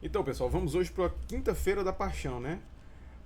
Então, pessoal, vamos hoje para a quinta-feira da Paixão, né?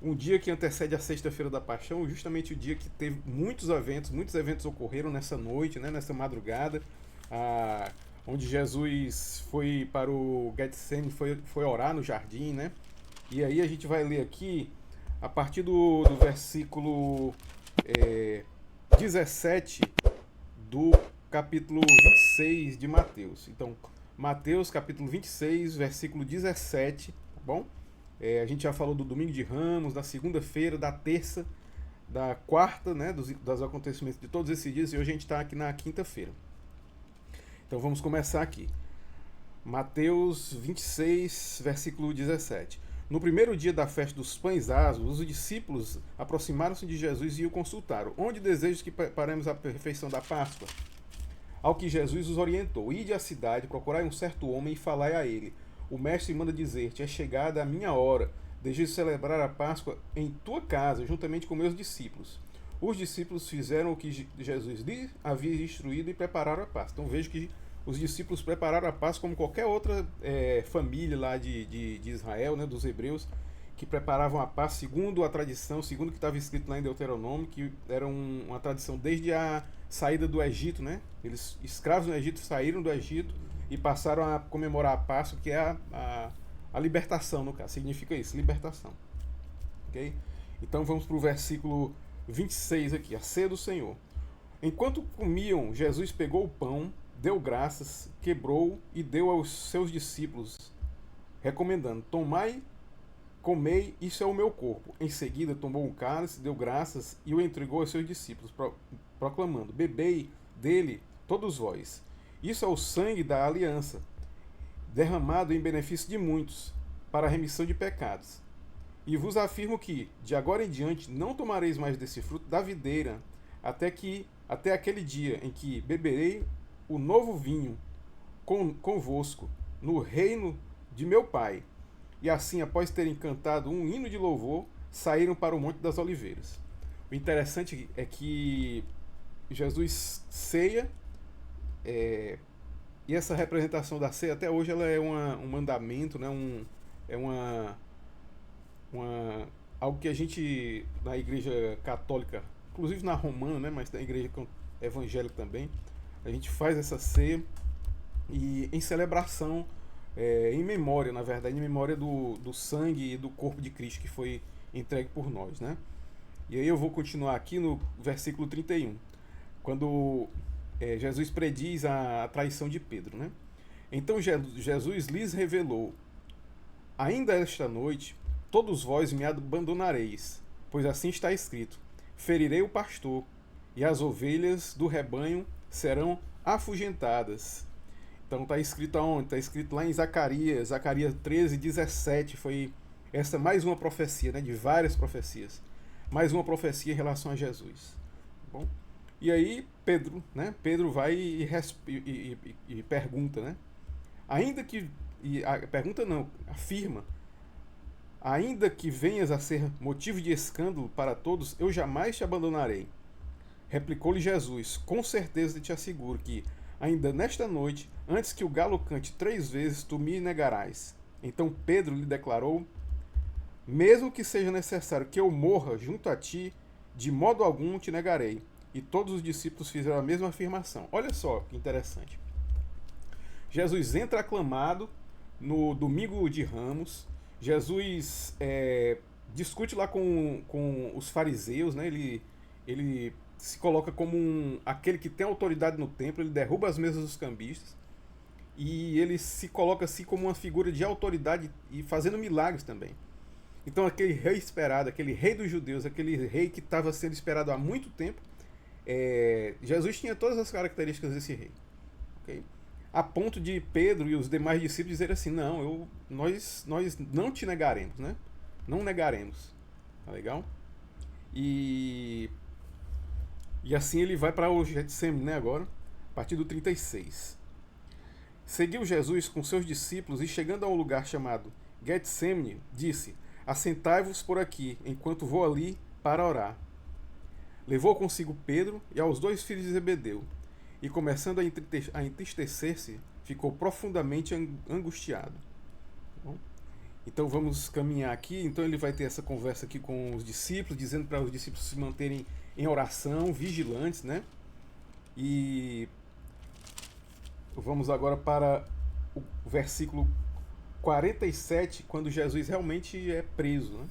Um dia que antecede a sexta-feira da Paixão, justamente o dia que teve muitos eventos ocorreram nessa noite, né? Nessa madrugada, ah, onde Jesus foi para o Getsemane, foi orar no jardim, né? E aí a gente vai ler aqui a partir do versículo é, 17 do capítulo 26 de Mateus. Então, Mateus capítulo 26, versículo 17, tá bom? A gente já falou do domingo de Ramos, da segunda-feira, da terça, da quarta, né, dos acontecimentos de todos esses dias, e hoje a gente está aqui na quinta-feira. Então vamos começar aqui. Mateus 26, versículo 17. No primeiro dia da festa dos pães asmos, os discípulos aproximaram-se de Jesus e o consultaram. Onde desejas que preparemos a perfeição da Páscoa? Ao que Jesus os orientou: ide à cidade, procurai um certo homem e falai a ele. O mestre manda dizer-te: é chegada a minha hora. Desejo celebrar a Páscoa em tua casa, juntamente com meus discípulos. Os discípulos fizeram o que Jesus lhe havia instruído e prepararam a Páscoa. Então vejo que os discípulos prepararam a Páscoa como qualquer outra família lá de Israel, né, dos hebreus, que preparavam a Páscoa segundo a tradição, segundo o que estava escrito lá em Deuteronômio, que era uma tradição desde a saída do Egito, né? Eles, escravos no Egito, saíram do Egito e passaram a comemorar a Páscoa, que é a libertação, no caso. Significa isso, libertação. Ok? Então vamos para o versículo 26 aqui, a ceia do Senhor. Enquanto comiam, Jesus pegou o pão, deu graças, quebrou e deu aos seus discípulos, recomendando: tomai, comei, isso é o meu corpo. Em seguida tomou um cálice, deu graças e o entregou aos seus discípulos, proclamando: bebei dele todos vós. Isso é o sangue da aliança, derramado em benefício de muitos, para a remissão de pecados. E vos afirmo que, de agora em diante, não tomareis mais desse fruto da videira, até aquele dia em que beberei o novo vinho convosco, no reino de meu Pai. E assim, após terem cantado um hino de louvor, saíram para o Monte das Oliveiras. O interessante é que Jesus ceia, e essa representação da ceia até hoje ela é um mandamento, né? É uma, algo que a gente na igreja católica, inclusive na romana, né? Mas na igreja evangélica também, a gente faz essa ceia e em celebração, em memória, na verdade, em memória do sangue e do corpo de Cristo que foi entregue por nós, né? E aí eu vou continuar aqui no versículo 31, quando Jesus prediz a traição de Pedro, né? Então Jesus lhes revelou: ainda esta noite todos vós me abandonareis, pois assim está escrito: ferirei o pastor, e as ovelhas do rebanho serão afugentadas. Então está escrito aonde? Está escrito lá em Zacarias 13, 17. Foi essa mais uma profecia, né, de várias profecias. Mais uma profecia em relação a Jesus. Tá bom? E aí Pedro vai e pergunta, né? Ainda que. Pergunta não, afirma. Ainda que venhas a ser motivo de escândalo para todos, eu jamais te abandonarei. Replicou-lhe Jesus: com certeza te asseguro que, ainda nesta noite, antes que o galo cante 3 vezes, tu me negarás. Então Pedro lhe declarou: mesmo que seja necessário que eu morra junto a ti, de modo algum te negarei. E todos os discípulos fizeram a mesma afirmação. Olha só que interessante. Jesus entra aclamado no domingo de Ramos. Jesus discute lá com os fariseus, né? Ele se coloca como aquele que tem autoridade no templo, ele derruba as mesas dos cambistas e ele se coloca assim como uma figura de autoridade e fazendo milagres também. Então aquele rei esperado, aquele rei dos judeus, aquele rei que estava sendo esperado há muito tempo, Jesus tinha todas as características desse rei. Okay? A ponto de Pedro e os demais discípulos dizerem assim: não, nós não te negaremos, né? Não negaremos. Tá legal? E assim ele vai para o Getsemane, né, agora, a partir do 36. Seguiu Jesus com seus discípulos e, chegando a um lugar chamado Getsemane, disse: assentai-vos por aqui, enquanto vou ali para orar. Levou consigo Pedro e aos 2 filhos de Zebedeu, e começando a entristecer-se, ficou profundamente angustiado. Bom, Então vamos caminhar aqui. Então ele vai ter essa conversa aqui com os discípulos, dizendo para os discípulos se manterem em oração, vigilantes, né? E vamos agora para o versículo 47, quando Jesus realmente é preso, né?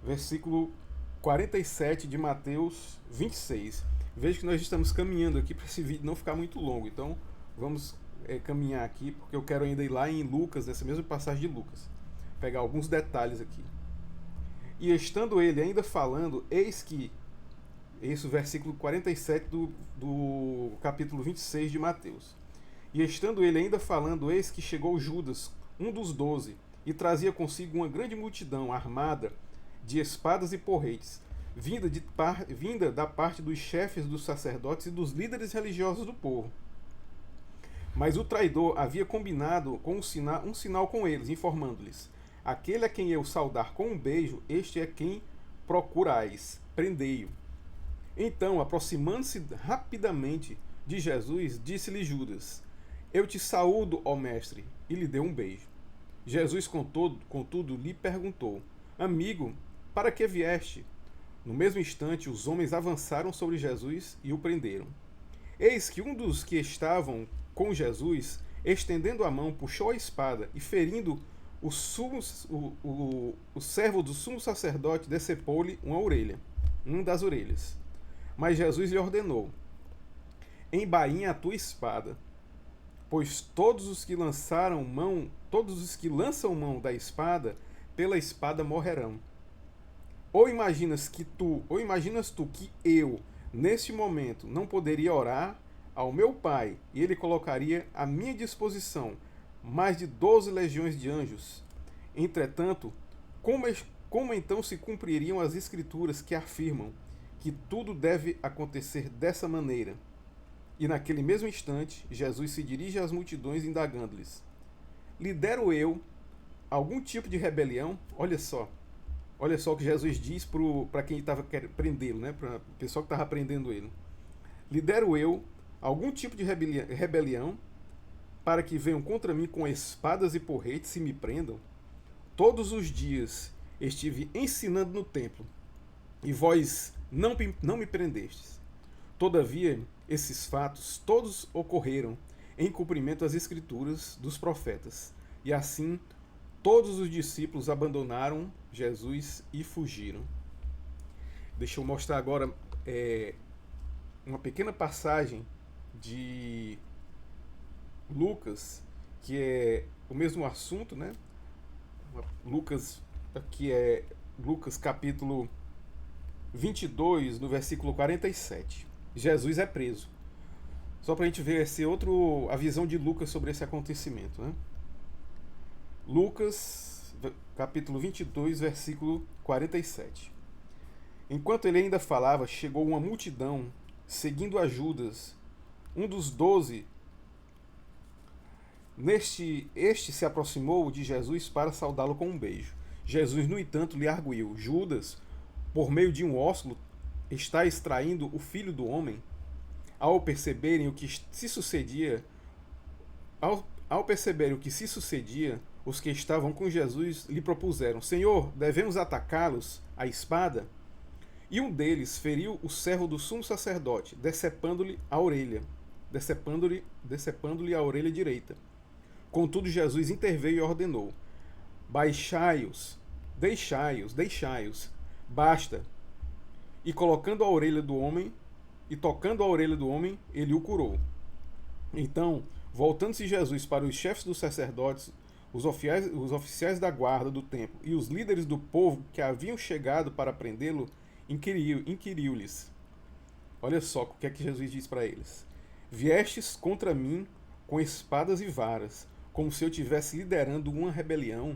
Versículo 47 de Mateus 26. Veja que nós estamos caminhando aqui para esse vídeo não ficar muito longo. Então vamos caminhar aqui, porque eu quero ainda ir lá em Lucas, nessa mesma passagem de Lucas. Pegar alguns detalhes aqui. E estando ele ainda falando, eis que, esse é o versículo 47 do capítulo 26 de Mateus. E estando ele ainda falando, eis que chegou Judas, um dos 12, e trazia consigo uma grande multidão armada de espadas e porretes, vinda da parte dos chefes dos sacerdotes e dos líderes religiosos do povo. Mas o traidor havia combinado com um sinal com eles, informando-lhes: aquele a quem eu saudar com um beijo, este é quem procurais, prendei-o. Então, aproximando-se rapidamente de Jesus, disse-lhe Judas: eu te saúdo, ó mestre, e lhe deu um beijo. Jesus, contudo, lhe perguntou: amigo, para que vieste? No mesmo instante, os homens avançaram sobre Jesus e o prenderam. Eis que um dos que estavam com Jesus, estendendo a mão, puxou a espada e, ferindo o servo do sumo sacerdote, decepou-lhe uma das orelhas. Mas Jesus lhe ordenou: embainha a tua espada, pois todos os que lançam mão da espada, pela espada morrerão. Ou imaginas tu que eu, neste momento, não poderia orar ao meu Pai, e ele colocaria à minha disposição mais de 12 legiões de anjos? Entretanto, como então se cumpririam as escrituras que afirmam que tudo deve acontecer dessa maneira? E naquele mesmo instante, Jesus se dirige às multidões, indagando-lhes: lidero eu algum tipo de rebelião? Olha só o que Jesus diz para quem estava querendo prendê-lo, né? Para o pessoal que estava prendendo ele. Lidero eu algum tipo de rebelião para que venham contra mim com espadas e porretes e me prendam? Todos os dias estive ensinando no templo, e vós não me prendestes. Todavia, esses fatos todos ocorreram em cumprimento às escrituras dos profetas. E assim, todos os discípulos abandonaram Jesus e fugiram. Deixa eu mostrar agora uma pequena passagem de Lucas, que é o mesmo assunto, né? Lucas, aqui é Lucas capítulo 22, no versículo 47. Jesus é preso. Só para a gente ver a visão de Lucas sobre esse acontecimento, né? Lucas, capítulo 22, versículo 47. Enquanto ele ainda falava, chegou uma multidão, seguindo a Judas, um dos 12. Este se aproximou de Jesus para saudá-lo com um beijo. Jesus, no entanto, lhe arguiu: Judas, por meio de um ósculo, está extraindo o filho do homem? Ao perceberem o que se sucedia, os que estavam com Jesus lhe propuseram: Senhor, devemos atacá-los à espada? E um deles feriu o servo do sumo sacerdote, decepando-lhe a orelha direita. Contudo, Jesus interveio e ordenou: deixai-os, basta. E tocando a orelha do homem, ele o curou. Então, voltando-se Jesus para os chefes dos sacerdotes, os oficiais da guarda do templo e os líderes do povo que haviam chegado para prendê-lo, inquiriu-lhes. Olha só o que é que Jesus diz para eles: viestes contra mim com espadas e varas, como se eu estivesse liderando uma rebelião.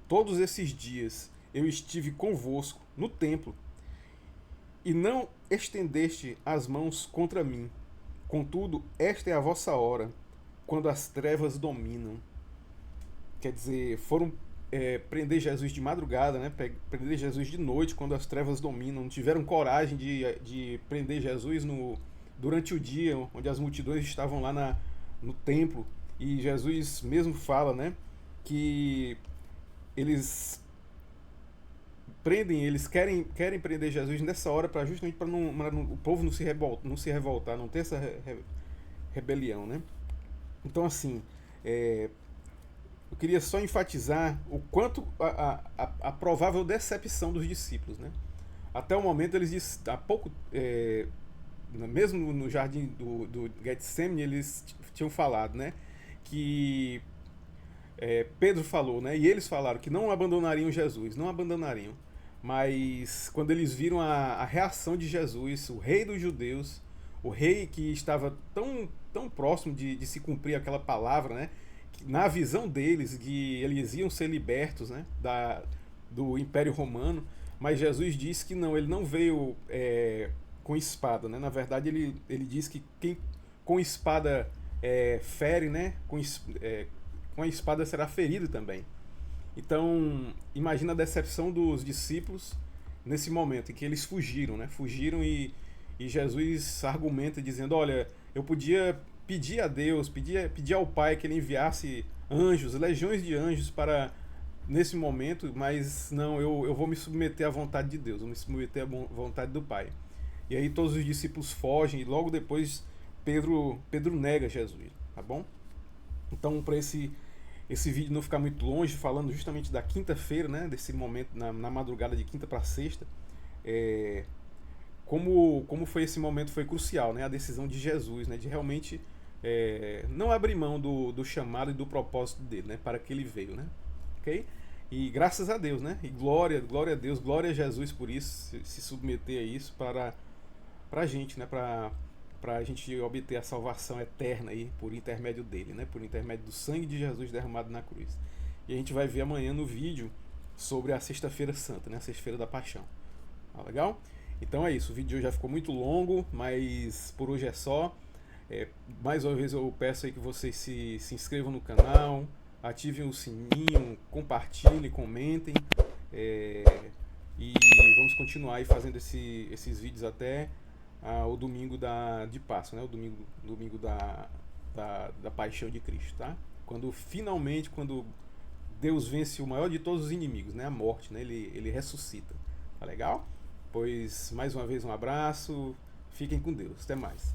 Todos esses dias eu estive convosco no templo, e não estendeste as mãos contra mim. Contudo, esta é a vossa hora, quando as trevas dominam. Quer dizer, foram prender Jesus de madrugada, né? Prender Jesus de noite, quando as trevas dominam. Não tiveram coragem de prender Jesus durante o dia, onde as multidões estavam lá no templo. E Jesus mesmo fala, né? que eles querem prender Jesus nessa hora para justamente para o povo não se revoltar, não ter essa rebelião, né? Então assim, é, eu queria só enfatizar o quanto a provável decepção dos discípulos, né? Até o momento eles há pouco, mesmo no jardim do Getsemane, eles tinham falado, né? Que Pedro falou, né? E eles falaram que não abandonariam Jesus, não abandonariam. Mas quando eles viram a reação de Jesus, o rei dos judeus, o rei que estava tão próximo de se cumprir aquela palavra, né? Que, na visão deles, que eles iam ser libertos, né? Do Império Romano. Mas Jesus disse que não, ele não veio com espada, né? Na verdade, ele diz que quem com espada fere, né? Com a espada será ferido também. Então, imagina a decepção dos discípulos nesse momento em que eles fugiram, né? Fugiram e Jesus argumenta dizendo: olha, eu podia pedir a Deus, pedir ao Pai que ele enviasse anjos, legiões de anjos para nesse momento, mas não, eu vou me submeter à vontade de Deus, vou me submeter à vontade do Pai. E aí todos os discípulos fogem e logo depois Pedro nega Jesus, tá bom? Então, para esse vídeo não ficar muito longe, falando justamente da quinta-feira, né, desse momento, na madrugada de quinta para sexta, como foi esse momento, foi crucial, né, a decisão de Jesus, né, de realmente não abrir mão do chamado e do propósito dele, né, para que ele veio, né, ok? E graças a Deus, né, e glória a Deus, glória a Jesus por isso, se submeter a isso para a gente, né, para a gente obter a salvação eterna aí por intermédio dele, né? Por intermédio do sangue de Jesus derramado na cruz. E a gente vai ver amanhã no vídeo sobre a Sexta-feira Santa, né? A Sexta-feira da Paixão. Tá legal? Então é isso, o vídeo de hoje já ficou muito longo, mas por hoje é só. Mais uma vez eu peço aí que vocês se inscrevam no canal, ativem o sininho, compartilhem, comentem. E vamos continuar aí fazendo esses vídeos até o domingo de Páscoa, né? O domingo da paixão de Cristo, tá? Quando Deus vence o maior de todos os inimigos, né? A morte, né? Ele ressuscita, tá legal? Pois, mais uma vez, um abraço, fiquem com Deus, até mais.